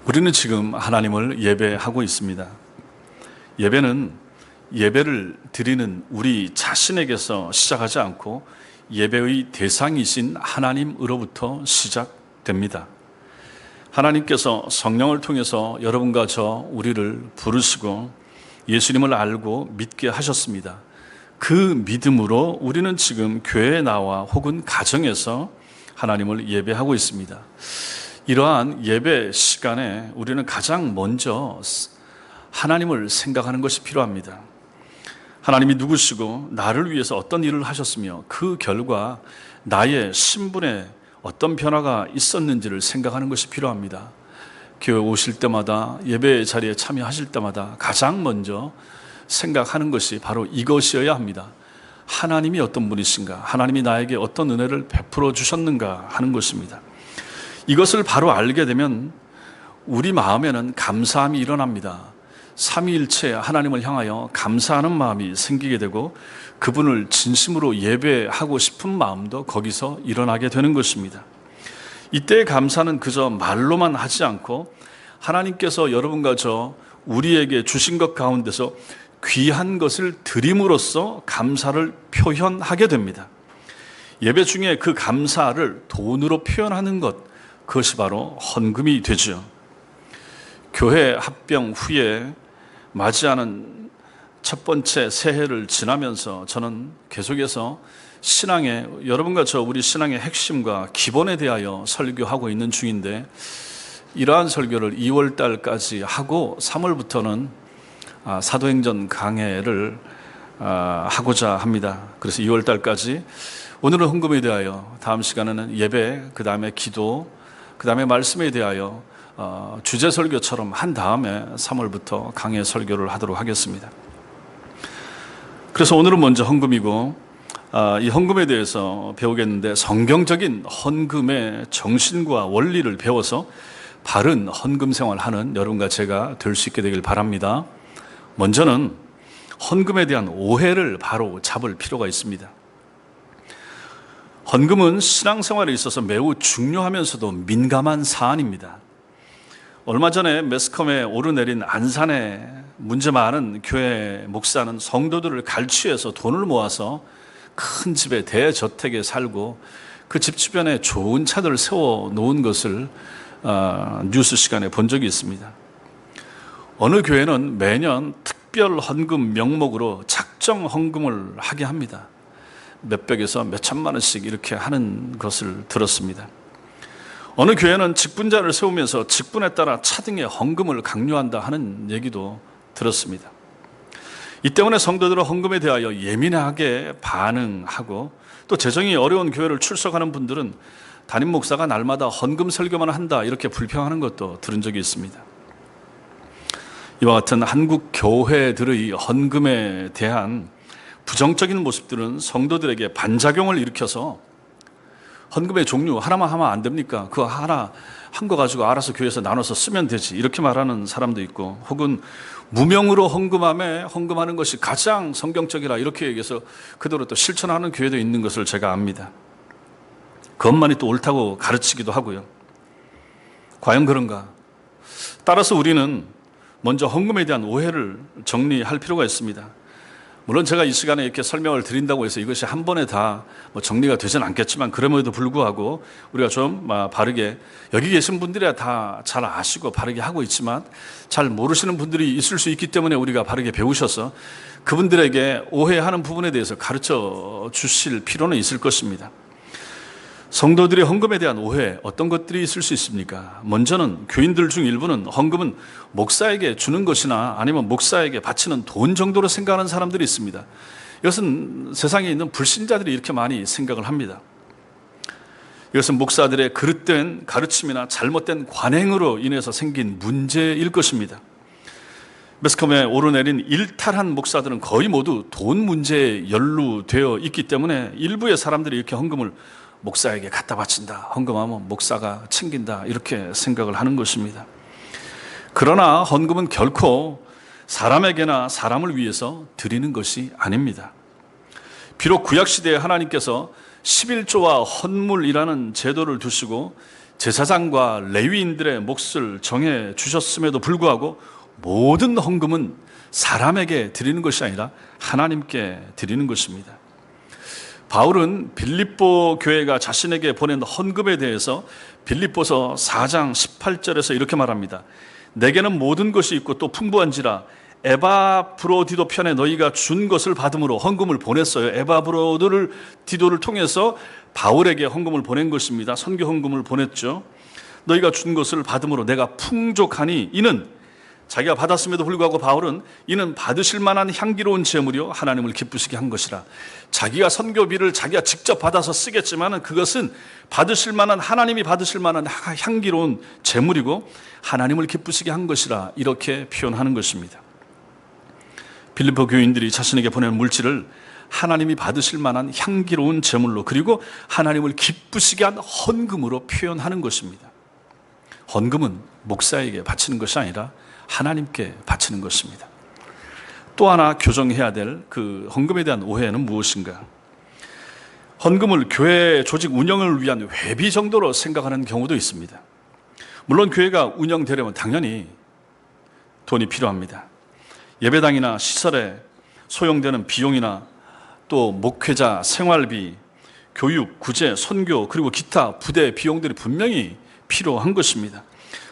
우리는 지금 하나님을 예배하고 있습니다. 예배는 예배를 드리는 우리 자신에게서 시작하지 않고 예배의 대상이신 하나님으로부터 시작됩니다. 하나님께서 성령을 통해서 여러분과 저 우리를 부르시고 예수님을 알고 믿게 하셨습니다. 그 믿음으로 우리는 지금 교회에 나와 혹은 가정에서 하나님을 예배하고 있습니다. 이러한 예배 시간에 우리는 가장 먼저 하나님을 생각하는 것이 필요합니다. 하나님이 누구시고 나를 위해서 어떤 일을 하셨으며 그 결과 나의 신분에 어떤 변화가 있었는지를 생각하는 것이 필요합니다. 교회 오실 때마다 예배 자리에 참여하실 때마다 가장 먼저 생각하는 것이 바로 이것이어야 합니다. 하나님이 어떤 분이신가? 하나님이 나에게 어떤 은혜를 베풀어 주셨는가 하는 것입니다. 이것을 바로 알게 되면 우리 마음에는 감사함이 일어납니다. 삼위일체 하나님을 향하여 감사하는 마음이 생기게 되고 그분을 진심으로 예배하고 싶은 마음도 거기서 일어나게 되는 것입니다. 이때의 감사는 그저 말로만 하지 않고 하나님께서 여러분과 저 우리에게 주신 것 가운데서 귀한 것을 드림으로써 감사를 표현하게 됩니다. 예배 중에 그 감사를 돈으로 표현하는 것, 그것이 바로 헌금이 되죠. 교회 합병 후에 맞이하는 첫 번째 새해를 지나면서 저는 계속해서 신앙의, 여러분과 저 우리 신앙의 핵심과 기본에 대하여 설교하고 있는 중인데, 이러한 설교를 2월 달까지 하고 3월부터는 사도행전 강해를 하고자 합니다. 그래서 2월 달까지 오늘은 헌금에 대하여, 다음 시간에는 예배, 그 다음에 기도, 그 다음에 말씀에 대하여 주제 설교처럼 한 다음에 3월부터 강해 설교를 하도록 하겠습니다. 그래서 오늘은 먼저 헌금이고, 이 헌금에 대해서 배우겠는데, 성경적인 헌금의 정신과 원리를 배워서 바른 헌금 생활하는 여러분과 제가 될 수 있게 되길 바랍니다. 먼저는 헌금에 대한 오해를 바로 잡을 필요가 있습니다. 헌금은 신앙생활에 있어서 매우 중요하면서도 민감한 사안입니다. 얼마 전에 매스컴에 오르내린 안산에 문제 많은 교회 목사는 성도들을 갈취해서 돈을 모아서 큰 집에 대저택에 살고 그 집 주변에 좋은 차들을 세워 놓은 것을 뉴스 시간에 본 적이 있습니다. 어느 교회는 매년 특별 헌금 명목으로 작정 헌금을 하게 합니다. 몇백에서 몇천만 원씩 이렇게 하는 것을 들었습니다. 어느 교회는 직분자를 세우면서 직분에 따라 차등의 헌금을 강요한다 하는 얘기도 들었습니다. 이 때문에 성도들은 헌금에 대하여 예민하게 반응하고, 또 재정이 어려운 교회를 출석하는 분들은 담임 목사가 날마다 헌금 설교만 한다 이렇게 불평하는 것도 들은 적이 있습니다. 이와 같은 한국 교회들의 헌금에 대한 부정적인 모습들은 성도들에게 반작용을 일으켜서 헌금의 종류 하나만 하면 안 됩니까? 그거 하나 한 거 가지고 알아서 교회에서 나눠서 쓰면 되지, 이렇게 말하는 사람도 있고, 혹은 무명으로 헌금하는 것이 가장 성경적이라 이렇게 얘기해서 그대로 또 실천하는 교회도 있는 것을 제가 압니다. 그것만이 또 옳다고 가르치기도 하고요. 과연 그런가? 따라서 우리는 먼저 헌금에 대한 오해를 정리할 필요가 있습니다. 물론 제가 이 시간에 이렇게 설명을 드린다고 해서 이것이 한 번에 다 정리가 되지는 않겠지만, 그럼에도 불구하고 우리가 좀 바르게, 여기 계신 분들이야 다 잘 아시고 바르게 하고 있지만 잘 모르시는 분들이 있을 수 있기 때문에 우리가 바르게 배우셔서 그분들에게 오해하는 부분에 대해서 가르쳐 주실 필요는 있을 것입니다. 성도들의 헌금에 대한 오해, 어떤 것들이 있을 수 있습니까? 먼저는 교인들 중 일부는 헌금은 목사에게 주는 것이나 아니면 목사에게 바치는 돈 정도로 생각하는 사람들이 있습니다. 이것은 세상에 있는 불신자들이 이렇게 많이 생각을 합니다. 이것은 목사들의 그릇된 가르침이나 잘못된 관행으로 인해서 생긴 문제일 것입니다. 매스컴에 오르내린 일탈한 목사들은 거의 모두 돈 문제에 연루되어 있기 때문에 일부의 사람들이 이렇게 헌금을 목사에게 갖다 바친다, 헌금하면 목사가 챙긴다, 이렇게 생각을 하는 것입니다. 그러나 헌금은 결코 사람에게나 사람을 위해서 드리는 것이 아닙니다. 비록 구약시대에 하나님께서 11조와 헌물이라는 제도를 두시고 제사장과 레위인들의 몫을 정해 주셨음에도 불구하고 모든 헌금은 사람에게 드리는 것이 아니라 하나님께 드리는 것입니다. 바울은 빌립보 교회가 자신에게 보낸 헌금에 대해서 빌립보서 4장 18절에서 이렇게 말합니다. 내게는 모든 것이 있고 또 풍부한지라 에바브로디도 편에 너희가 준 것을 받음으로 헌금을 보냈어요. 에바브로디도를 통해서 바울에게 헌금을 보낸 것입니다. 선교 헌금을 보냈죠. 너희가 준 것을 받음으로 내가 풍족하니 이는 자기가 받았음에도 불구하고 바울은 이는 받으실 만한 향기로운 제물이요 하나님을 기쁘시게 한 것이라. 자기가 선교비를 자기가 직접 받아서 쓰겠지만 그것은 받으실 만한, 하나님이 받으실 만한 향기로운 제물이고 하나님을 기쁘시게 한 것이라, 이렇게 표현하는 것입니다. 빌립보 교인들이 자신에게 보낸 물질을 하나님이 받으실 만한 향기로운 제물로, 그리고 하나님을 기쁘시게 한 헌금으로 표현하는 것입니다. 헌금은 목사에게 바치는 것이 아니라 하나님께 바치는 것입니다. 또 하나 교정해야 될 그 헌금에 대한 오해는 무엇인가? 헌금을 교회 조직 운영을 위한 회비 정도로 생각하는 경우도 있습니다. 물론 교회가 운영되려면 당연히 돈이 필요합니다. 예배당이나 시설에 소용되는 비용이나 또 목회자 생활비, 교육, 구제, 선교, 그리고 기타 부대 비용들이 분명히 필요한 것입니다.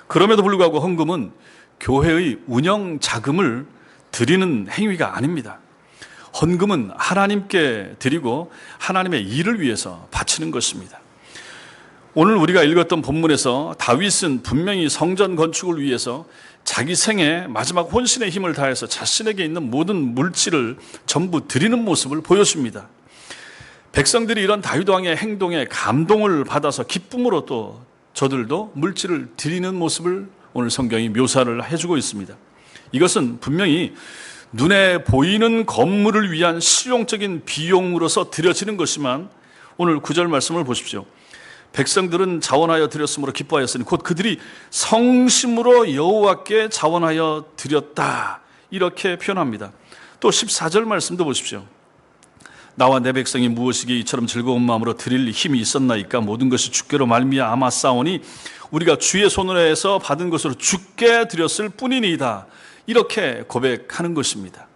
그럼에도 불구하고 헌금은 교회의 운영 자금을 드리는 행위가 아닙니다. 헌금은 하나님께 드리고 하나님의 일을 위해서 바치는 것입니다. 오늘 우리가 읽었던 본문에서 다윗은 분명히 성전 건축을 위해서 자기 생애 마지막 혼신의 힘을 다해서 자신에게 있는 모든 물질을 전부 드리는 모습을 보여줍니다. 백성들이 이런 다윗 왕의 행동에 감동을 받아서 기쁨으로 또 저들도 물질을 드리는 모습을 오늘 성경이 묘사를 해주고 있습니다. 이것은 분명히 눈에 보이는 건물을 위한 실용적인 비용으로서 드려지는 것이지만 오늘 9절 말씀을 보십시오. 백성들은 자원하여 드렸으므로 기뻐하였으니 곧 그들이 성심으로 여호와께 자원하여 드렸다, 이렇게 표현합니다. 또 14절 말씀도 보십시오. 나와 내 백성이 무엇이기에 이처럼 즐거운 마음으로 드릴 힘이 있었나이까? 모든 것이 주께로 말미암아 싸우니 우리가 주의 손에서 받은 것으로 주께 드렸을 뿐이니이다, 이렇게 고백하는 것입니다.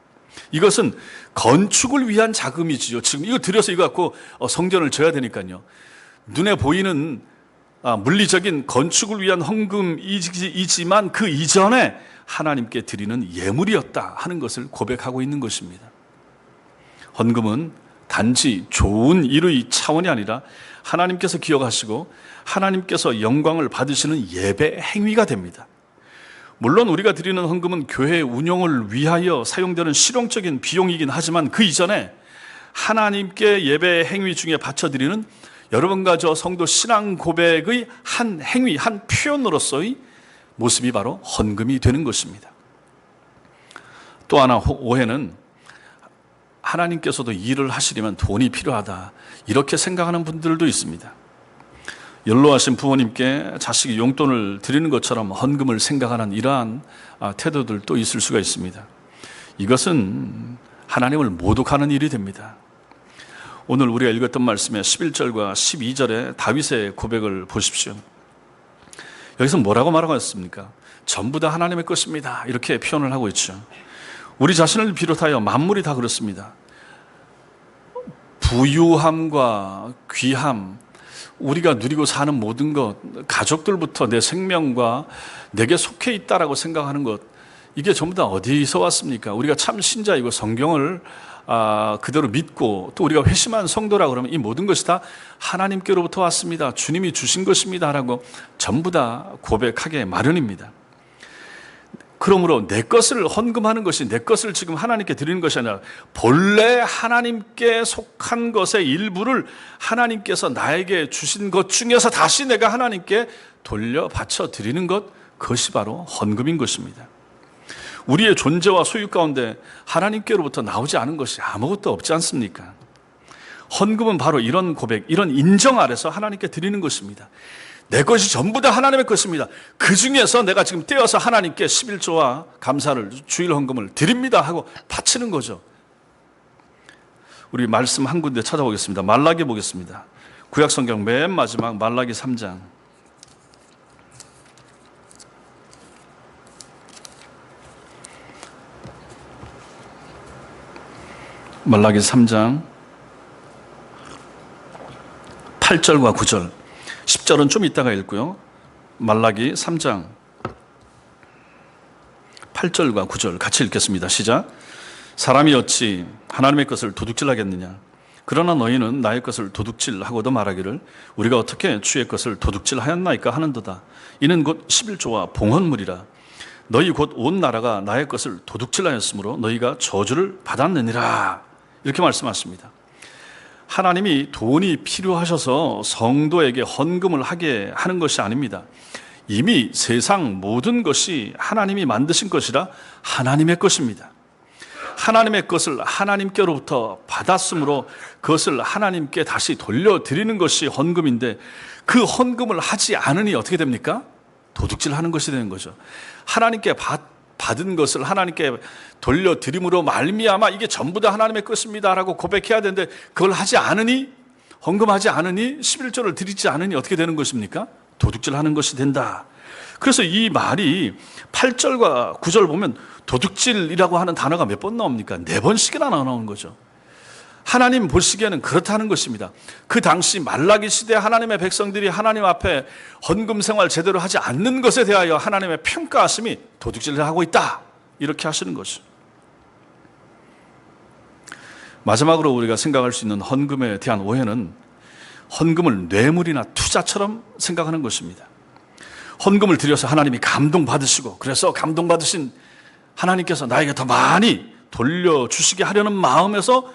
이것은 건축을 위한 자금이지요. 지금 이거 드려서 이거 갖고 성전을 져야 되니까요. 눈에 보이는 물리적인 건축을 위한 헌금이지만 그 이전에 하나님께 드리는 예물이었다 하는 것을 고백하고 있는 것입니다. 헌금은 단지 좋은 일의 차원이 아니라 하나님께서 기억하시고 하나님께서 영광을 받으시는 예배 행위가 됩니다. 물론 우리가 드리는 헌금은 교회 운영을 위하여 사용되는 실용적인 비용이긴 하지만 그 이전에 하나님께 예배 행위 중에 바쳐드리는 여러분과 저 성도 신앙 고백의 한 행위, 한 표현으로서의 모습이 바로 헌금이 되는 것입니다. 또 하나 오해는 하나님께서도 일을 하시려면 돈이 필요하다, 이렇게 생각하는 분들도 있습니다. 연로하신 부모님께 자식이 용돈을 드리는 것처럼 헌금을 생각하는 이러한 태도들도 있을 수가 있습니다. 이것은 하나님을 모독하는 일이 됩니다. 오늘 우리가 읽었던 말씀의 11절과 12절의 다윗의 고백을 보십시오. 여기서 뭐라고 말하고 있습니까? 전부 다 하나님의 것입니다, 이렇게 표현을 하고 있죠. 우리 자신을 비롯하여 만물이 다 그렇습니다. 부유함과 귀함, 우리가 누리고 사는 모든 것, 가족들부터 내 생명과 내게 속해 있다라고 생각하는 것, 이게 전부 다 어디서 왔습니까? 우리가 참 신자이고 성경을 그대로 믿고 또 우리가 회심한 성도라 그러면 이 모든 것이 다 하나님께로부터 왔습니다, 주님이 주신 것입니다 라고 전부 다 고백하게 마련입니다. 그러므로 내 것을 헌금하는 것이 내 것을 지금 하나님께 드리는 것이 아니라 본래 하나님께 속한 것의 일부를 하나님께서 나에게 주신 것 중에서 다시 내가 하나님께 돌려 바쳐 드리는 것, 그것이 바로 헌금인 것입니다. 우리의 존재와 소유 가운데 하나님께로부터 나오지 않은 것이 아무것도 없지 않습니까? 헌금은 바로 이런 고백, 이런 인정 아래서 하나님께 드리는 것입니다. 내 것이 전부 다 하나님의 것입니다. 그 중에서 내가 지금 떼어서 하나님께 11조와 감사를, 주일 헌금을 드립니다 하고 바치는 거죠. 우리 말씀 한 군데 찾아보겠습니다. 말라기 보겠습니다. 구약성경 맨 마지막 말라기 3장. 말라기 3장 8절과 9절, 10절은 좀 이따가 읽고요. 말라기 3장 8절과 9절 같이 읽겠습니다. 시작. 사람이 어찌 하나님의 것을 도둑질하겠느냐? 그러나 너희는 나의 것을 도둑질하고도 말하기를 우리가 어떻게 주의 것을 도둑질하였나이까 하는도다. 이는 곧 11조와 봉헌물이라. 너희 곧 온 나라가 나의 것을 도둑질하였으므로 너희가 저주를 받았느니라. 이렇게 말씀하십니다. 하나님이 돈이 필요하셔서 성도에게 헌금을 하게 하는 것이 아닙니다. 이미 세상 모든 것이 하나님이 만드신 것이라 하나님의 것입니다. 하나님의 것을 하나님께로부터 받았으므로 그것을 하나님께 다시 돌려드리는 것이 헌금인데, 그 헌금을 하지 않으니 어떻게 됩니까? 도둑질하는 것이 되는 거죠. 하나님께 받은 것을 하나님께 돌려드림으로 말미암아 이게 전부 다 하나님의 것입니다라고 고백해야 되는데, 그걸 하지 않으니, 헌금하지 않으니, 11조를 드리지 않으니 어떻게 되는 것입니까? 도둑질하는 것이 된다. 그래서 이 말이 8절과 9절 보면 도둑질이라고 하는 단어가 몇 번 나옵니까? 4번씩이나 나오는 거죠. 하나님 보시기에는 그렇다는 것입니다. 그 당시 말라기 시대 하나님의 백성들이 하나님 앞에 헌금 생활 제대로 하지 않는 것에 대하여 하나님의 평가하심이 도둑질을 하고 있다, 이렇게 하시는 거죠. 마지막으로 우리가 생각할 수 있는 헌금에 대한 오해는 헌금을 뇌물이나 투자처럼 생각하는 것입니다. 헌금을 드려서 하나님이 감동받으시고, 그래서 감동받으신 하나님께서 나에게 더 많이 돌려주시게 하려는 마음에서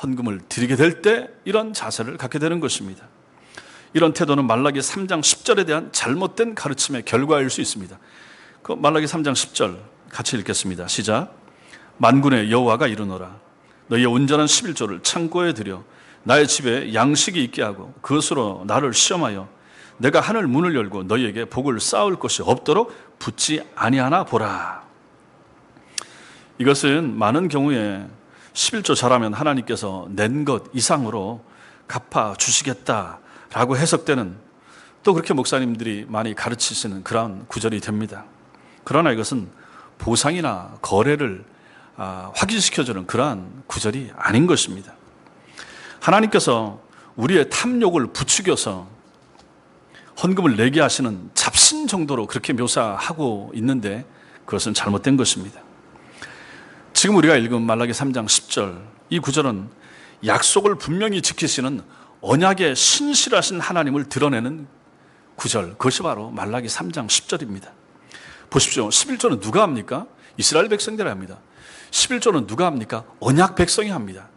헌금을 드리게 될 때 이런 자세를 갖게 되는 것입니다. 이런 태도는 말라기 3장 10절에 대한 잘못된 가르침의 결과일 수 있습니다. 그 말라기 3장 10절 같이 읽겠습니다. 시작. 만군의 여호와가 이르노라. 너희의 온전한 11조를 창고에 들여 나의 집에 양식이 있게 하고 그것으로 나를 시험하여 내가 하늘 문을 열고 너희에게 복을 쌓을 것이 없도록 붙지 아니하나 보라. 이것은 많은 경우에 11조 잘하면 하나님께서 낸 것 이상으로 갚아 주시겠다라고 해석되는, 또 그렇게 목사님들이 많이 가르치시는 그런 구절이 됩니다. 그러나 이것은 보상이나 거래를 확인시켜주는 그러한 구절이 아닌 것입니다. 하나님께서 우리의 탐욕을 부추겨서 헌금을 내게 하시는 잡신 정도로 그렇게 묘사하고 있는데, 그것은 잘못된 것입니다. 지금 우리가 읽은 말라기 3장 10절, 이 구절은 약속을 분명히 지키시는 언약의 신실하신 하나님을 드러내는 구절, 그것이 바로 말라기 3장 10절입니다. 보십시오. 11조는 누가 합니까? 이스라엘 백성들이 합니다. 11조는 누가 합니까? 언약 백성이 합니다.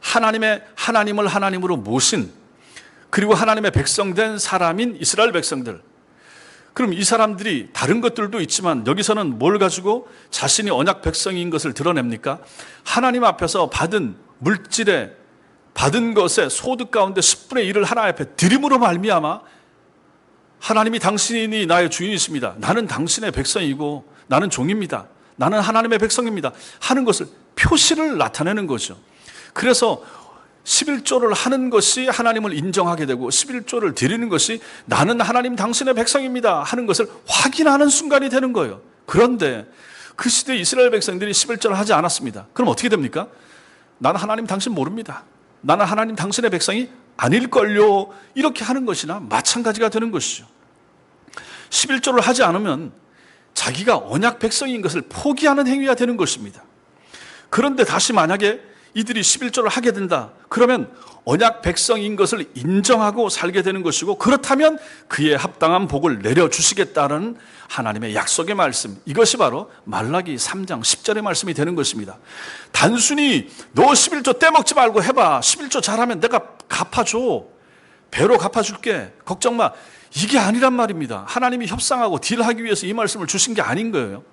하나님을 하나님으로 모신, 그리고 하나님의 백성된 사람인 이스라엘 백성들. 그럼 이 사람들이 다른 것들도 있지만 여기서는 뭘 가지고 자신이 언약 백성인 것을 드러냅니까? 하나님 앞에서 받은 물질에, 받은 것의 소득 가운데 10분의 1을 하나님 앞에 드림으로 말미암아 하나님이 당신이 나의 주인이십니다, 나는 당신의 백성이고 나는 종입니다, 나는 하나님의 백성입니다 하는 것을, 표시를 나타내는 거죠. 그래서 11조를 하는 것이 하나님을 인정하게 되고 11조를 드리는 것이 나는 하나님 당신의 백성입니다 하는 것을 확인하는 순간이 되는 거예요. 그런데 그 시대 이스라엘 백성들이 11조를 하지 않았습니다. 그럼 어떻게 됩니까? 나는 하나님 당신 모릅니다, 나는 하나님 당신의 백성이 아닐걸요, 이렇게 하는 것이나 마찬가지가 되는 것이죠. 11조를 하지 않으면 자기가 언약 백성인 것을 포기하는 행위가 되는 것입니다. 그런데 다시 만약에 이들이 11조를 하게 된다, 그러면 언약 백성인 것을 인정하고 살게 되는 것이고, 그렇다면 그에 합당한 복을 내려주시겠다는 하나님의 약속의 말씀, 이것이 바로 말라기 3장 10절의 말씀이 되는 것입니다. 단순히 너 11조 떼먹지 말고 해봐, 11조 잘하면 내가 갚아줘, 배로 갚아줄게, 걱정 마, 이게 아니란 말입니다. 하나님이 협상하고 딜하기 위해서 이 말씀을 주신 게 아닌 거예요.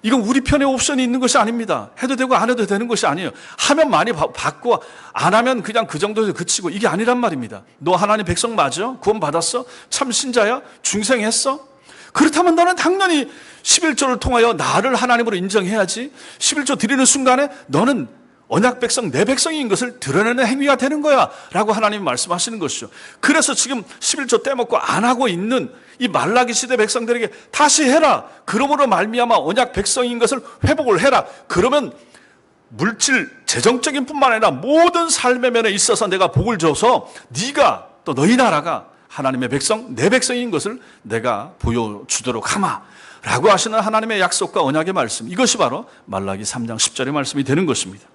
이건 우리 편에 옵션이 있는 것이 아닙니다. 해도 되고 안 해도 되는 것이 아니에요. 하면 많이 받고 안 하면 그냥 그 정도에서 그치고, 이게 아니란 말입니다. 너 하나님 백성 맞아? 구원 받았어? 참 신자야? 중생했어? 그렇다면 너는 당연히 11조를 통하여 나를 하나님으로 인정해야지. 11조 드리는 순간에 너는 언약 백성, 내 백성인 것을 드러내는 행위가 되는 거야 라고 하나님이 말씀하시는 것이죠. 그래서 지금 11조 떼먹고 안 하고 있는 이 말라기 시대 백성들에게 다시 해라, 그러므로 말미암아 언약 백성인 것을 회복을 해라, 그러면 물질 재정적인 뿐만 아니라 모든 삶의 면에 있어서 내가 복을 줘서 네가 또 너희 나라가 하나님의 백성, 내 백성인 것을 내가 보여주도록 하마 라고 하시는 하나님의 약속과 언약의 말씀, 이것이 바로 말라기 3장 10절의 말씀이 되는 것입니다.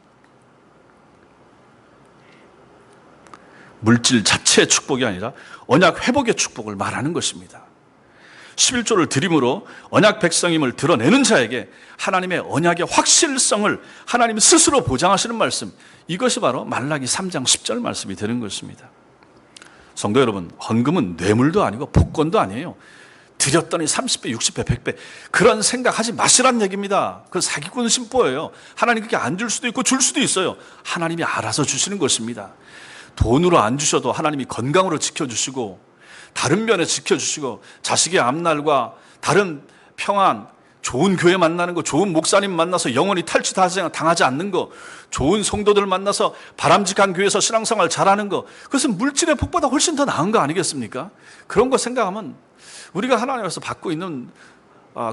물질 자체의 축복이 아니라 언약 회복의 축복을 말하는 것입니다. 11조를 드림으로 언약 백성임을 드러내는 자에게 하나님의 언약의 확실성을 하나님 스스로 보장하시는 말씀, 이것이 바로 말라기 3장 10절 말씀이 되는 것입니다. 성도 여러분, 헌금은 뇌물도 아니고 복권도 아니에요. 드렸더니 30배, 60배, 100배 그런 생각하지 마시란 얘기입니다. 그 사기꾼 심보예요. 하나님 그렇게 안 줄 수도 있고 줄 수도 있어요. 하나님이 알아서 주시는 것입니다. 돈으로 안 주셔도 하나님이 건강으로 지켜주시고 다른 면에 지켜주시고 자식의 앞날과 다른 평안, 좋은 교회 만나는 거, 좋은 목사님 만나서 영원히 탈취당하지 않는 거, 좋은 성도들 만나서 바람직한 교회에서 신앙생활 잘하는 거, 그것은 물질의 복보다 훨씬 더 나은 거 아니겠습니까? 그런 거 생각하면 우리가 하나님께서 받고 있는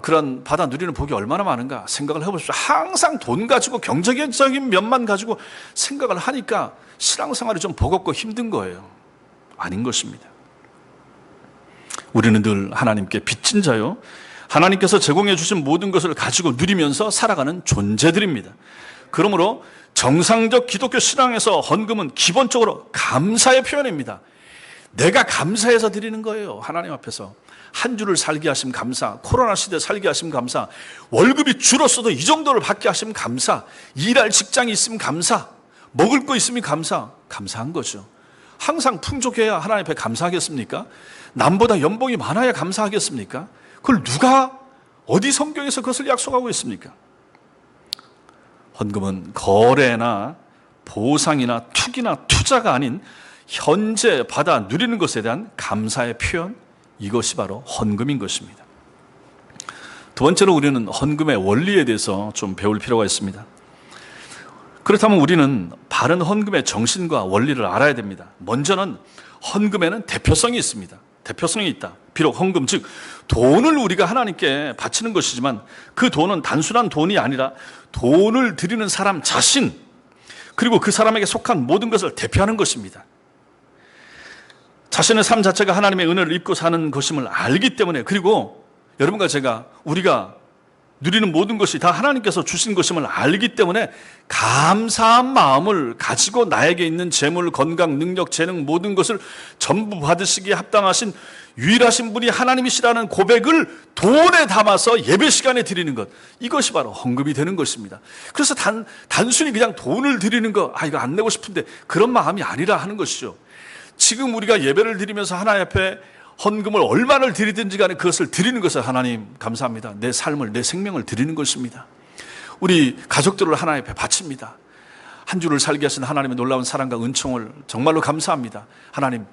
그런 받아 누리는 복이 얼마나 많은가 생각을 해보십시오. 항상 돈 가지고 경제적인 면만 가지고 생각을 하니까 신앙생활이 좀 버겁고 힘든 거예요. 아닌 것입니다. 우리는 늘 하나님께 빚진 자요, 하나님께서 제공해 주신 모든 것을 가지고 누리면서 살아가는 존재들입니다. 그러므로 정상적 기독교 신앙에서 헌금은 기본적으로 감사의 표현입니다. 내가 감사해서 드리는 거예요. 하나님 앞에서 한 주를 살게 하심 감사, 코로나 시대 살게 하심 감사, 월급이 줄었어도 이 정도를 받게 하심 감사, 일할 직장이 있으면 감사, 먹을 거 있으면 감사, 감사한 거죠. 항상 풍족해야 하나님 앞에 감사하겠습니까? 남보다 연봉이 많아야 감사하겠습니까? 그걸 누가 어디 성경에서 그것을 약속하고 있습니까? 헌금은 거래나 보상이나 투기나 투자가 아닌 현재 받아 누리는 것에 대한 감사의 표현, 이것이 바로 헌금인 것입니다. 두 번째로 우리는 헌금의 원리에 대해서 좀 배울 필요가 있습니다. 그렇다면 우리는 바른 헌금의 정신과 원리를 알아야 됩니다. 먼저는 헌금에는 대표성이 있습니다. 대표성이 있다. 비록 헌금, 즉 돈을 우리가 하나님께 바치는 것이지만 그 돈은 단순한 돈이 아니라 돈을 드리는 사람 자신, 그리고 그 사람에게 속한 모든 것을 대표하는 것입니다. 자신의 삶 자체가 하나님의 은혜를 입고 사는 것임을 알기 때문에, 그리고 여러분과 제가 우리가 누리는 모든 것이 다 하나님께서 주신 것임을 알기 때문에 감사한 마음을 가지고 나에게 있는 재물, 건강, 능력, 재능 모든 것을 전부 받으시기에 합당하신 유일하신 분이 하나님이시라는 고백을 돈에 담아서 예배 시간에 드리는 것, 이것이 바로 헌금이 되는 것입니다. 그래서 단순히 그냥 돈을 드리는 거, 이거 안 내고 싶은데, 그런 마음이 아니라 하는 것이죠. 지금 우리가 예배를 드리면서 하나님 앞에 헌금을 얼마를 드리든지 간에 그것을 드리는 것을 하나님 감사합니다. 내 삶을, 내 생명을 드리는 것입니다. 우리 가족들을 하나님 앞에 바칩니다. 한 주를 살게 하신 하나님의 놀라운 사랑과 은총을 정말로 감사합니다. 하나님,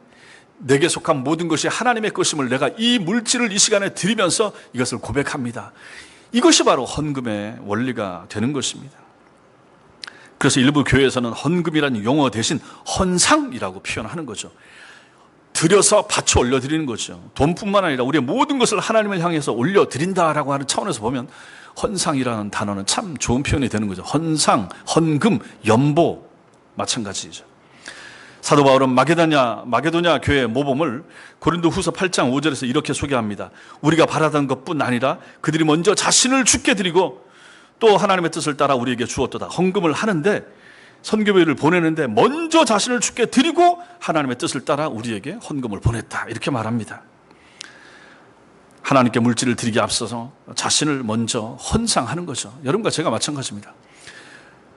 내게 속한 모든 것이 하나님의 것임을 내가 이 물질을 이 시간에 드리면서 이것을 고백합니다. 이것이 바로 헌금의 원리가 되는 것입니다. 그래서 일부 교회에서는 헌금이라는 용어 대신 헌상이라고 표현하는 거죠. 드려서 바쳐 올려드리는 거죠. 돈뿐만 아니라 우리의 모든 것을 하나님을 향해서 올려드린다라고 하는 차원에서 보면 헌상이라는 단어는 참 좋은 표현이 되는 거죠. 헌상, 헌금, 연보 마찬가지죠. 사도 바울은 마게도냐 교회의 모범을 고린도 후서 8장 5절에서 이렇게 소개합니다. 우리가 바라던 것뿐 아니라 그들이 먼저 자신을 주께 드리고 또 하나님의 뜻을 따라 우리에게 주었도다. 헌금을 하는데, 선교회를 보내는데 먼저 자신을 주께 드리고 하나님의 뜻을 따라 우리에게 헌금을 보냈다, 이렇게 말합니다. 하나님께 물질을 드리기 앞서서 자신을 먼저 헌상하는 거죠. 여러분과 제가 마찬가지입니다.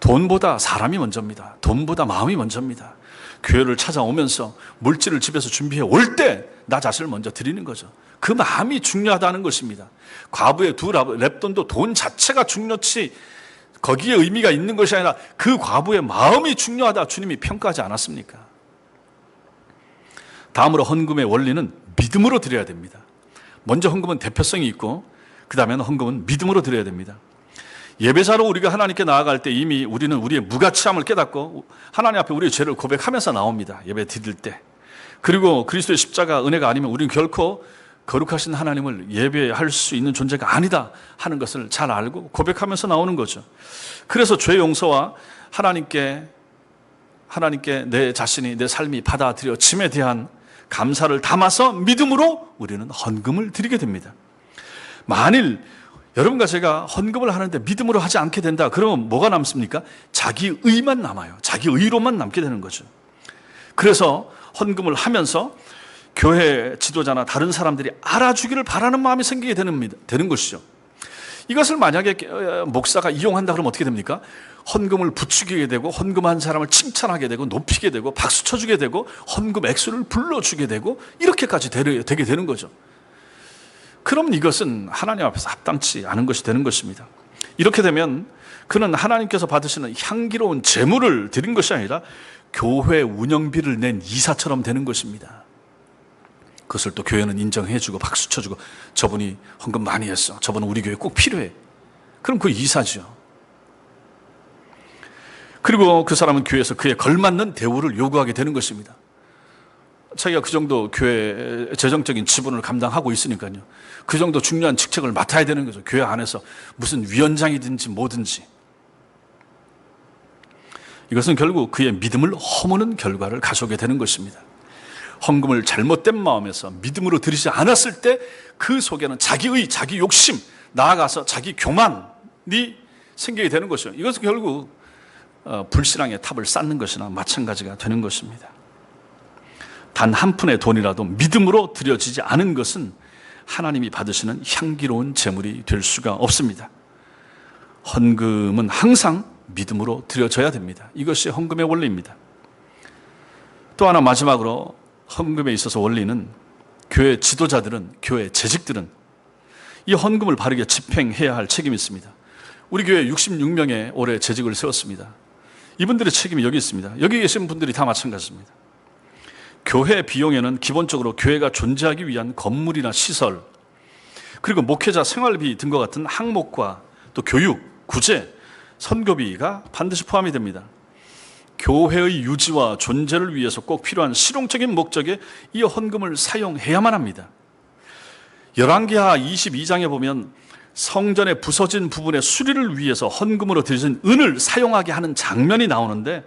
돈보다 사람이 먼저입니다. 돈보다 마음이 먼저입니다. 교회를 찾아오면서 물질을 집에서 준비해 올 때 나 자신을 먼저 드리는 거죠. 그 마음이 중요하다는 것입니다. 과부의 두 랩돈도 돈 자체가 중요치, 거기에 의미가 있는 것이 아니라 그 과부의 마음이 중요하다 주님이 평가하지 않았습니까? 다음으로 헌금의 원리는 믿음으로 드려야 됩니다. 먼저 헌금은 대표성이 있고 그 다음에는 헌금은 믿음으로 드려야 됩니다. 예배자로 우리가 하나님께 나아갈 때 이미 우리는 우리의 무가치함을 깨닫고 하나님 앞에 우리의 죄를 고백하면서 나옵니다. 예배 드릴 때. 그리고 그리스도의 십자가 은혜가 아니면 우리는 결코 거룩하신 하나님을 예배할 수 있는 존재가 아니다 하는 것을 잘 알고 고백하면서 나오는 거죠. 그래서 죄 용서와 하나님께 내 자신이, 내 삶이 받아들여짐에 대한 감사를 담아서 믿음으로 우리는 헌금을 드리게 됩니다. 만일 여러분과 제가 헌금을 하는데 믿음으로 하지 않게 된다, 그러면 뭐가 남습니까? 자기 의만 남아요. 자기 의로만 남게 되는 거죠. 그래서 헌금을 하면서 교회 지도자나 다른 사람들이 알아주기를 바라는 마음이 생기게 되는 것이죠. 이것을 만약에 목사가 이용한다 그러면 어떻게 됩니까? 헌금을 부추기게 되고, 헌금한 사람을 칭찬하게 되고, 높이게 되고, 박수 쳐주게 되고, 헌금 액수를 불러주게 되고, 이렇게까지 되게 되는 거죠. 그럼 이것은 하나님 앞에서 합당치 않은 것이 되는 것입니다. 이렇게 되면 그는 하나님께서 받으시는 향기로운 제물을 드린 것이 아니라 교회 운영비를 낸 이사처럼 되는 것입니다. 그것을 또 교회는 인정해주고 박수 쳐주고, 저분이 헌금 많이 했어, 저분은 우리 교회 꼭 필요해, 그럼 그 이사죠. 그리고 그 사람은 교회에서 그에 걸맞는 대우를 요구하게 되는 것입니다. 자기가 그 정도 교회 재정적인 지분을 감당하고 있으니까요, 그 정도 중요한 직책을 맡아야 되는 거죠. 교회 안에서 무슨 위원장이든지 뭐든지. 이것은 결국 그의 믿음을 허무는 결과를 가져오게 되는 것입니다. 헌금을 잘못된 마음에서 믿음으로 드리지 않았을 때 그 속에는 자기의, 자기 욕심, 나아가서 자기 교만이 생기게 되는 것이죠. 이것은 결국 불신앙의 탑을 쌓는 것이나 마찬가지가 되는 것입니다. 단 한 푼의 돈이라도 믿음으로 드려지지 않은 것은 하나님이 받으시는 향기로운 제물이 될 수가 없습니다. 헌금은 항상 믿음으로 드려져야 됩니다. 이것이 헌금의 원리입니다. 또 하나 마지막으로 헌금에 있어서 원리는, 교회 지도자들은, 교회 재직들은 이 헌금을 바르게 집행해야 할 책임이 있습니다. 우리 교회 66명의 올해 재직을 세웠습니다. 이분들의 책임이 여기 있습니다. 여기 계신 분들이 다 마찬가지입니다. 교회 비용에는 기본적으로 교회가 존재하기 위한 건물이나 시설, 그리고 목회자 생활비 등과 같은 항목과 또 교육, 구제, 선교비가 반드시 포함이 됩니다. 교회의 유지와 존재를 위해서 꼭 필요한 실용적인 목적에 이 헌금을 사용해야만 합니다. 열왕기하 22장에 보면 성전의 부서진 부분의 수리를 위해서 헌금으로 드려진 은을 사용하게 하는 장면이 나오는데,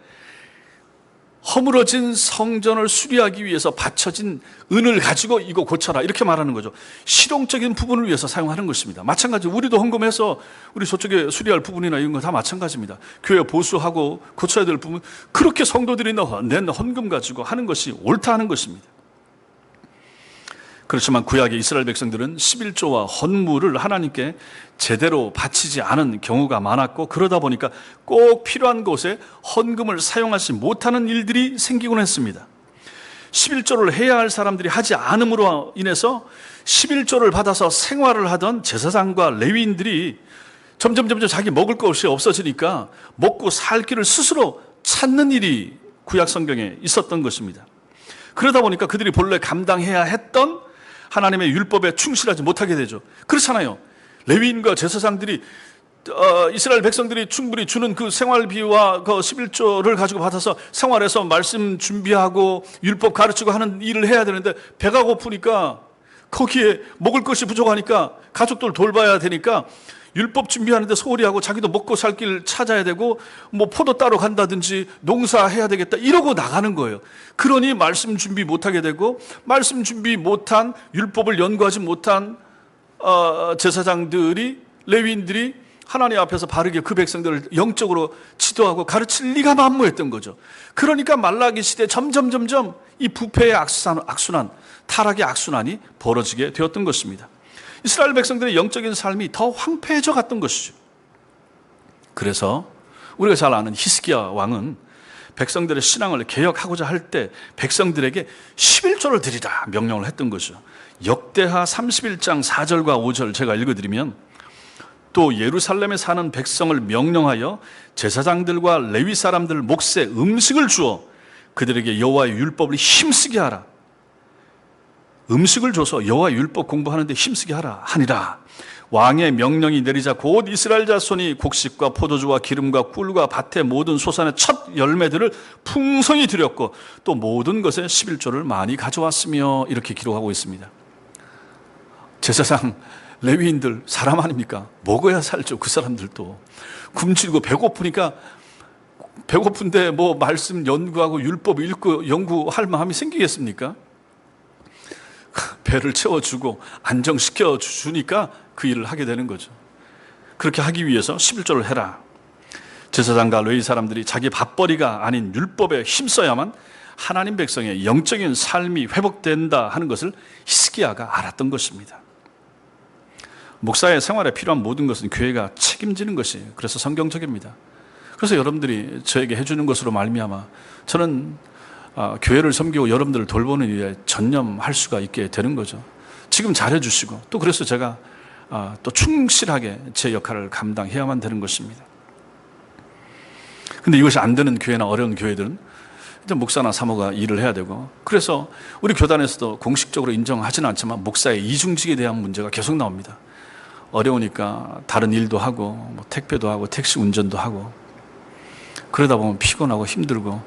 허물어진 성전을 수리하기 위해서 바쳐진 은을 가지고 이거 고쳐라, 이렇게 말하는 거죠. 실용적인 부분을 위해서 사용하는 것입니다. 마찬가지로 우리도 헌금해서 우리 저쪽에 수리할 부분이나 이런 거 다 마찬가지입니다. 교회 보수하고 고쳐야 될 부분, 그렇게 성도들이 낸 헌금 가지고 하는 것이 옳다 하는 것입니다. 그렇지만 구약의 이스라엘 백성들은 11조와 헌물을 하나님께 제대로 바치지 않은 경우가 많았고, 그러다 보니까 꼭 필요한 곳에 헌금을 사용하지 못하는 일들이 생기곤 했습니다. 11조를 해야 할 사람들이 하지 않음으로 인해서 11조를 받아서 생활을 하던 제사장과 레위인들이 점점 자기 먹을 것이 없어지니까 먹고 살 길을 스스로 찾는 일이 구약 성경에 있었던 것입니다. 그러다 보니까 그들이 본래 감당해야 했던 하나님의 율법에 충실하지 못하게 되죠. 그렇잖아요. 레위인과 제사장들이 이스라엘 백성들이 충분히 주는 그 생활비와 그 11조를 가지고 받아서 생활해서 말씀 준비하고 율법 가르치고 하는 일을 해야 되는데, 배가 고프니까, 거기에 먹을 것이 부족하니까, 가족들 돌봐야 되니까 율법 준비하는데 소홀히 하고 자기도 먹고 살 길 찾아야 되고, 뭐 포도 따러 간다든지 농사해야 되겠다 이러고 나가는 거예요. 그러니 말씀 준비 못하게 되고, 말씀 준비 못한, 율법을 연구하지 못한 제사장들이, 레위인들이 하나님 앞에서 바르게 그 백성들을 영적으로 지도하고 가르칠 리가 만무했던 거죠. 그러니까 말라기 시대에 점점 이 부패의 악순환, 타락의 악순환이 벌어지게 되었던 것입니다. 이스라엘 백성들의 영적인 삶이 더 황폐해져 갔던 것이죠. 그래서 우리가 잘 아는 히스기야 왕은 백성들의 신앙을 개혁하고자 할 때 백성들에게 11조를 드리라 명령을 했던 거죠. 역대하 31장 4절과 5절 제가 읽어드리면, 또 예루살렘에 사는 백성을 명령하여 제사장들과 레위 사람들 몫에 음식을 주어 그들에게 여호와의 율법을 힘쓰게 하라. 음식을 줘서 여호와 율법 공부하는데 힘쓰게 하라 하니라. 왕의 명령이 내리자 곧 이스라엘 자손이 곡식과 포도주와 기름과 꿀과 밭의 모든 소산의 첫 열매들을 풍성히 드렸고, 또 모든 것에 11조를 많이 가져왔으며, 이렇게 기록하고 있습니다. 제사장 레위인들 사람 아닙니까? 먹어야 살죠. 그 사람들도 굶주리고 배고프니까, 배고픈데 뭐 말씀 연구하고 율법 읽고 연구할 마음이 생기겠습니까? 배를 채워주고 안정시켜 주니까 그 일을 하게 되는 거죠. 그렇게 하기 위해서 11조를 해라. 제사장과 레위 사람들이 자기 밥벌이가 아닌 율법에 힘써야만 하나님 백성의 영적인 삶이 회복된다 하는 것을 히스기야가 알았던 것입니다. 목사의 생활에 필요한 모든 것은 교회가 책임지는 것이에요. 그래서 성경적입니다. 그래서 여러분들이 저에게 해주는 것으로 말미암아 저는 교회를 섬기고 여러분들을 돌보는 일에 전념할 수가 있게 되는 거죠. 지금 잘해주시고, 또 그래서 제가 또 충실하게 제 역할을 감당해야만 되는 것입니다. 근데 이것이 안 되는 교회나 어려운 교회들은 일단 목사나 사모가 일을 해야 되고, 그래서 우리 교단에서도 공식적으로 인정하지는 않지만 목사의 이중직에 대한 문제가 계속 나옵니다. 어려우니까 다른 일도 하고 뭐 택배도 하고 택시 운전도 하고, 그러다 보면 피곤하고 힘들고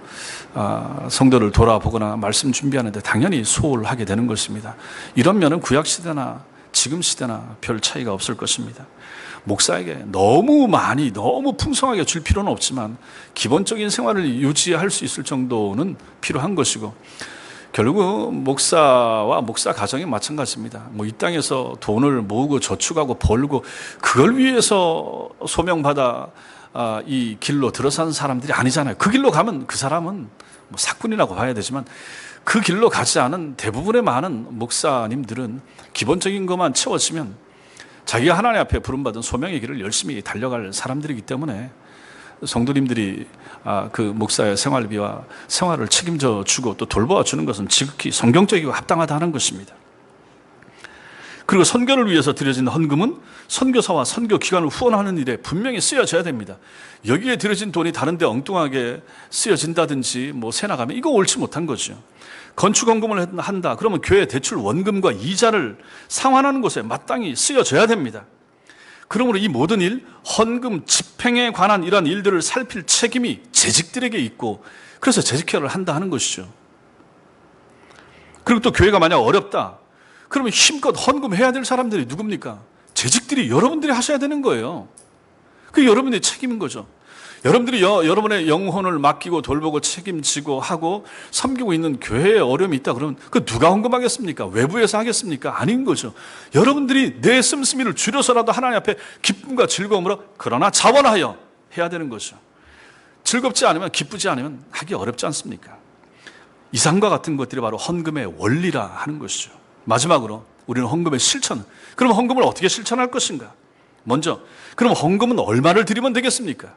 성도를 돌아보거나 말씀 준비하는데 당연히 소홀하게 되는 것입니다. 이런 면은 구약시대나 지금 시대나 별 차이가 없을 것입니다. 목사에게 너무 많이 너무 풍성하게 줄 필요는 없지만 기본적인 생활을 유지할 수 있을 정도는 필요한 것이고, 결국 목사와 목사 가정이 마찬가지입니다. 뭐 이 땅에서 돈을 모으고 저축하고 벌고 그걸 위해서 소명받아 이 길로 들어선 사람들이 아니잖아요. 그 길로 가면 그 사람은 뭐 사꾼이라고 봐야 되지만, 그 길로 가지 않은 대부분의 많은 목사님들은 기본적인 것만 채워지면 자기가 하나님 앞에 부름받은 소명의 길을 열심히 달려갈 사람들이기 때문에 성도님들이 그 목사의 생활비와 생활을 책임져 주고 또 돌보아 주는 것은 지극히 성경적이고 합당하다는 것입니다. 그리고 선교를 위해서 드려진 헌금은 선교사와 선교 기관을 후원하는 일에 분명히 쓰여져야 됩니다. 여기에 들여진 돈이 다른 데 엉뚱하게 쓰여진다든지 뭐 새나가면 이거 옳지 못한 거죠. 건축 헌금을 한다 그러면 교회 대출 원금과 이자를 상환하는 곳에 마땅히 쓰여져야 됩니다. 그러므로 이 모든 일, 헌금 집행에 관한 이러한 일들을 살필 책임이 재직들에게 있고, 그래서 재직회를 한다 하는 것이죠. 그리고 또 교회가 만약 어렵다 그러면 힘껏 헌금해야 될 사람들이 누굽니까? 재직들이 여러분들이 하셔야 되는 거예요. 그게 여러분의 책임인 거죠. 여러분들이 여러분의 영혼을 맡기고 돌보고 책임지고 하고 섬기고 있는 교회에 어려움이 있다 그러면 그 누가 헌금하겠습니까? 외부에서 하겠습니까? 아닌 거죠. 여러분들이 내 씀씀이를 줄여서라도 하나님 앞에 기쁨과 즐거움으로, 그러나 자원하여 해야 되는 거죠. 즐겁지 않으면, 기쁘지 않으면 하기 어렵지 않습니까? 이상과 같은 것들이 바로 헌금의 원리라 하는 것이죠. 마지막으로 우리는 헌금의 실천. 그럼 헌금을 어떻게 실천할 것인가? 먼저, 그럼 헌금은 얼마를 드리면 되겠습니까?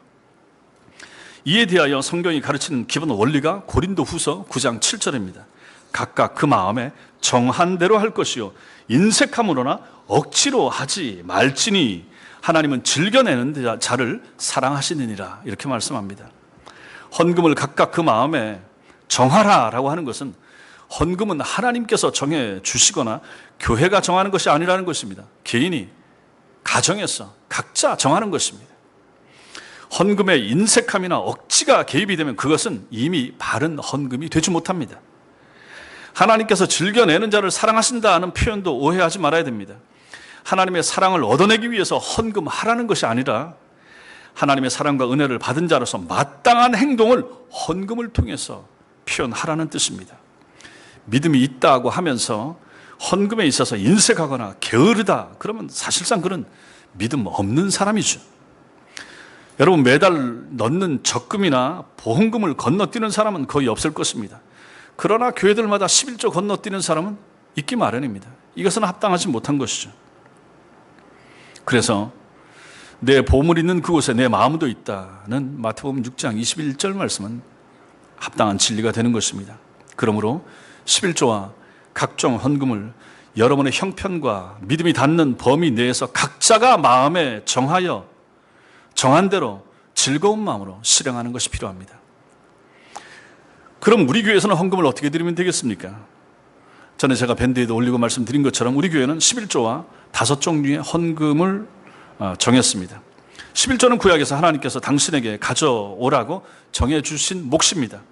이에 대하여 성경이 가르치는 기본 원리가 고린도후서 9장 7절입니다. 각각 그 마음에 정한 대로 할 것이요 인색함으로나 억지로 하지 말지니 하나님은 즐겨내는 자를 사랑하시느니라, 이렇게 말씀합니다. 헌금을 각각 그 마음에 정하라라고 하는 것은 헌금은 하나님께서 정해 주시거나 교회가 정하는 것이 아니라는 것입니다. 개인이 가정에서 각자 정하는 것입니다. 헌금의 인색함이나 억지가 개입이 되면 그것은 이미 바른 헌금이 되지 못합니다. 하나님께서 즐겨내는 자를 사랑하신다는 표현도 오해하지 말아야 됩니다. 하나님의 사랑을 얻어내기 위해서 헌금하라는 것이 아니라 하나님의 사랑과 은혜를 받은 자로서 마땅한 행동을 헌금을 통해서 표현하라는 뜻입니다. 믿음이 있다고 하면서 헌금에 있어서 인색하거나 게으르다 그러면 사실상 그런 믿음 없는 사람이죠. 여러분, 매달 넣는 적금이나 보험금을 건너뛰는 사람은 거의 없을 것입니다. 그러나 교회들마다 11조 건너뛰는 사람은 있기 마련입니다. 이것은 합당하지 못한 것이죠. 그래서 내 보물 있는 그곳에 내 마음도 있다는 마태복음 6장 21절 말씀은 합당한 진리가 되는 것입니다. 그러므로 11조와 각종 헌금을 여러분의 형편과 믿음이 닿는 범위 내에서 각자가 마음에 정한 대로 즐거운 마음으로 실행하는 것이 필요합니다. 그럼 우리 교회에서는 헌금을 어떻게 드리면 되겠습니까? 전에 제가 밴드에도 올리고 말씀드린 것처럼 우리 교회는 11조와 5종류의 헌금을 정했습니다. 11조는 구약에서 하나님께서 당신에게 가져오라고 정해주신 몫입니다.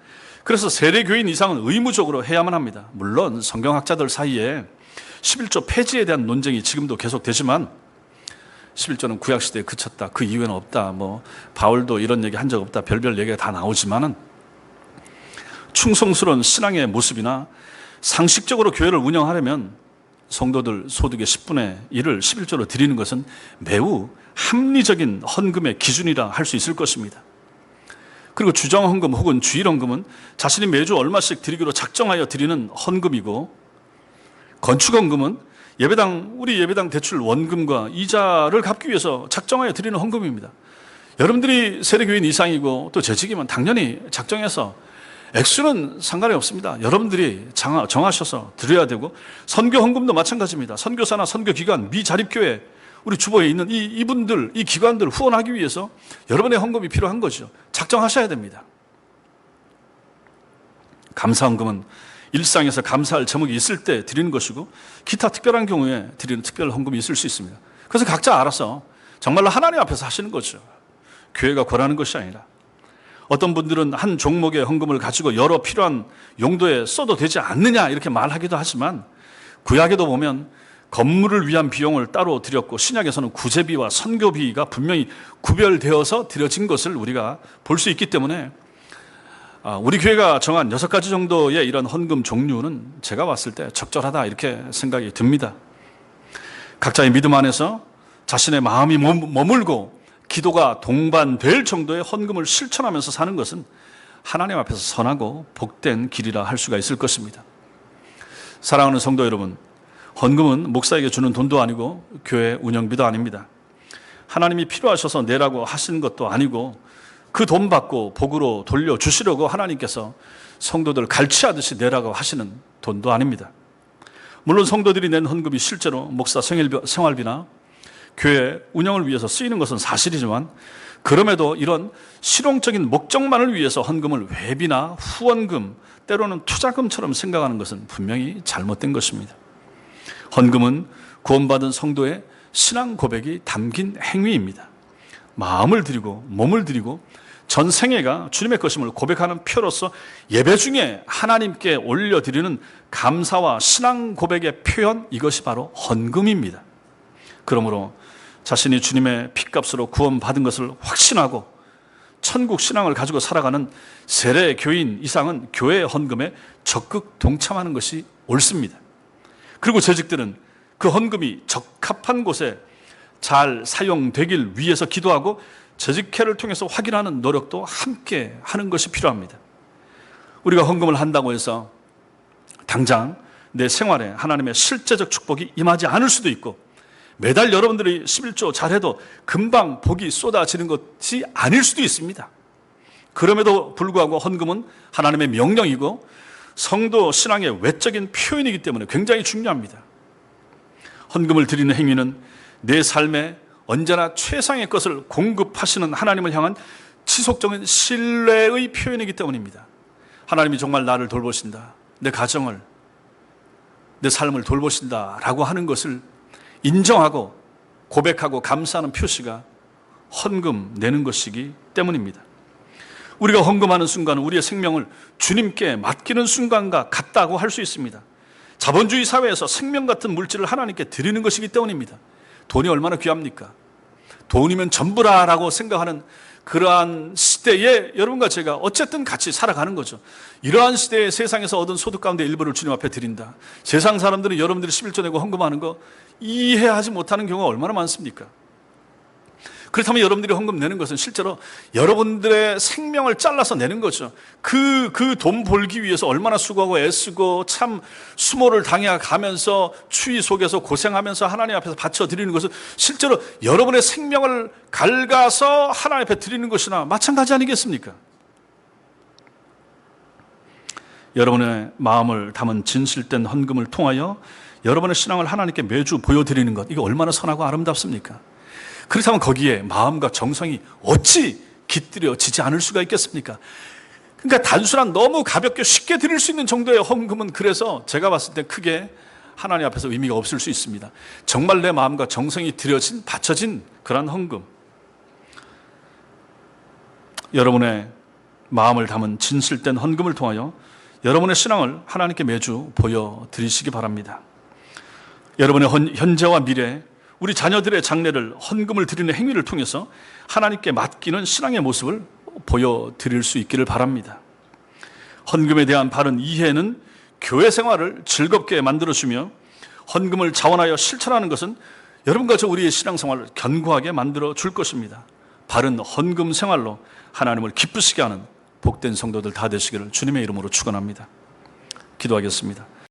그래서 세례교인 이상은 의무적으로 해야만 합니다. 물론 성경학자들 사이에 11조 폐지에 대한 논쟁이 지금도 계속되지만 11조는 구약시대에 그쳤다. 그 이후에는 없다. 바울도 이런 얘기 한 적 없다. 별별 얘기가 다 나오지만은 충성스러운 신앙의 모습이나 상식적으로 교회를 운영하려면 성도들 소득의 10분의 1을 11조로 드리는 것은 매우 합리적인 헌금의 기준이라 할 수 있을 것입니다. 그리고 주정헌금 혹은 주일헌금은 자신이 매주 얼마씩 드리기로 작정하여 드리는 헌금이고, 건축헌금은 우리 예배당 대출 원금과 이자를 갚기 위해서 작정하여 드리는 헌금입니다. 여러분들이 세례교인 이상이고 또 재직이면 당연히 작정해서, 액수는 상관이 없습니다. 여러분들이 정하셔서 드려야 되고, 선교 헌금도 마찬가지입니다. 선교사나 선교기관, 미자립교회, 우리 주보에 있는 이분들, 이 기관들 후원하기 위해서 여러분의 헌금이 필요한 거죠. 작정하셔야 됩니다. 감사헌금은 일상에서 감사할 제목이 있을 때 드리는 것이고, 기타 특별한 경우에 드리는 특별 헌금이 있을 수 있습니다. 그래서 각자 알아서 정말로 하나님 앞에서 하시는 거죠. 교회가 권하는 것이 아니라. 어떤 분들은 한 종목의 헌금을 가지고 여러 필요한 용도에 써도 되지 않느냐 이렇게 말하기도 하지만, 구약에도 보면 건물을 위한 비용을 따로 드렸고, 신약에서는 구제비와 선교비가 분명히 구별되어서 드려진 것을 우리가 볼 수 있기 때문에 우리 교회가 정한 6가지 정도의 이런 헌금 종류는 제가 봤을 때 적절하다 이렇게 생각이 듭니다. 각자의 믿음 안에서 자신의 마음이 머물고 기도가 동반될 정도의 헌금을 실천하면서 사는 것은 하나님 앞에서 선하고 복된 길이라 할 수가 있을 것입니다. 사랑하는 성도 여러분, 헌금은 목사에게 주는 돈도 아니고 교회 운영비도 아닙니다. 하나님이 필요하셔서 내라고 하신 것도 아니고, 그 돈 받고 복으로 돌려주시려고 하나님께서 성도들 갈취하듯이 내라고 하시는 돈도 아닙니다. 물론 성도들이 낸 헌금이 실제로 목사 생활비나 교회 운영을 위해서 쓰이는 것은 사실이지만, 그럼에도 이런 실용적인 목적만을 위해서 헌금을 회비나 후원금, 때로는 투자금처럼 생각하는 것은 분명히 잘못된 것입니다. 헌금은 구원받은 성도의 신앙 고백이 담긴 행위입니다. 마음을 드리고 몸을 드리고 전생애가 주님의 것임을 고백하는 표로서 예배 중에 하나님께 올려드리는 감사와 신앙 고백의 표현, 이것이 바로 헌금입니다. 그러므로 자신이 주님의 핏값으로 구원받은 것을 확신하고 천국 신앙을 가지고 살아가는 세례 교인 이상은 교회 헌금에 적극 동참하는 것이 옳습니다. 그리고 재직들은 그 헌금이 적합한 곳에 잘 사용되길 위해서 기도하고 재직회를 통해서 확인하는 노력도 함께 하는 것이 필요합니다. 우리가 헌금을 한다고 해서 당장 내 생활에 하나님의 실제적 축복이 임하지 않을 수도 있고, 매달 여러분들이 11조 잘해도 금방 복이 쏟아지는 것이 아닐 수도 있습니다. 그럼에도 불구하고 헌금은 하나님의 명령이고 성도 신앙의 외적인 표현이기 때문에 굉장히 중요합니다. 헌금을 드리는 행위는 내 삶에 언제나 최상의 것을 공급하시는 하나님을 향한 지속적인 신뢰의 표현이기 때문입니다. 하나님이 정말 나를 돌보신다, 내 가정을, 내 삶을 돌보신다라고 하는 것을 인정하고 고백하고 감사하는 표시가 헌금 내는 것이기 때문입니다. 우리가 헌금하는 순간은 우리의 생명을 주님께 맡기는 순간과 같다고 할 수 있습니다. 자본주의 사회에서 생명 같은 물질을 하나님께 드리는 것이기 때문입니다. 돈이 얼마나 귀합니까? 돈이면 전부라라고 생각하는 그러한 시대에 여러분과 제가 어쨌든 같이 살아가는 거죠. 이러한 시대에 세상에서 얻은 소득 가운데 일부를 주님 앞에 드린다. 세상 사람들은 여러분들이 11조 내고 헌금하는 거 이해하지 못하는 경우가 얼마나 많습니까? 그렇다면 여러분들이 헌금 내는 것은 실제로 여러분들의 생명을 잘라서 내는 거죠. 그 돈 벌기 위해서 얼마나 수고하고 애쓰고 참 수모를 당해가면서 추위 속에서 고생하면서 하나님 앞에서 바쳐드리는 것은 실제로 여러분의 생명을 갉아서 하나님 앞에 드리는 것이나 마찬가지 아니겠습니까? 여러분의 마음을 담은 진실된 헌금을 통하여 여러분의 신앙을 하나님께 매주 보여드리는 것, 이거 얼마나 선하고 아름답습니까? 그렇다면 거기에 마음과 정성이 어찌 깃들여지지 않을 수가 있겠습니까? 그러니까 단순한 너무 가볍게 쉽게 드릴 수 있는 정도의 헌금은 그래서 제가 봤을 때 크게 하나님 앞에서 의미가 없을 수 있습니다. 정말 내 마음과 정성이 들여진, 바쳐진 그런 헌금, 여러분의 마음을 담은 진실된 헌금을 통하여 여러분의 신앙을 하나님께 매주 보여드리시기 바랍니다. 여러분의 현재와 미래, 우리 자녀들의 장래를 헌금을 드리는 행위를 통해서 하나님께 맡기는 신앙의 모습을 보여드릴 수 있기를 바랍니다. 헌금에 대한 바른 이해는 교회 생활을 즐겁게 만들어주며 헌금을 자원하여 실천하는 것은 여러분과 저 우리의 신앙생활을 견고하게 만들어 줄 것입니다. 바른 헌금 생활로 하나님을 기쁘시게 하는 복된 성도들 다 되시기를 주님의 이름으로 축원합니다. 기도하겠습니다.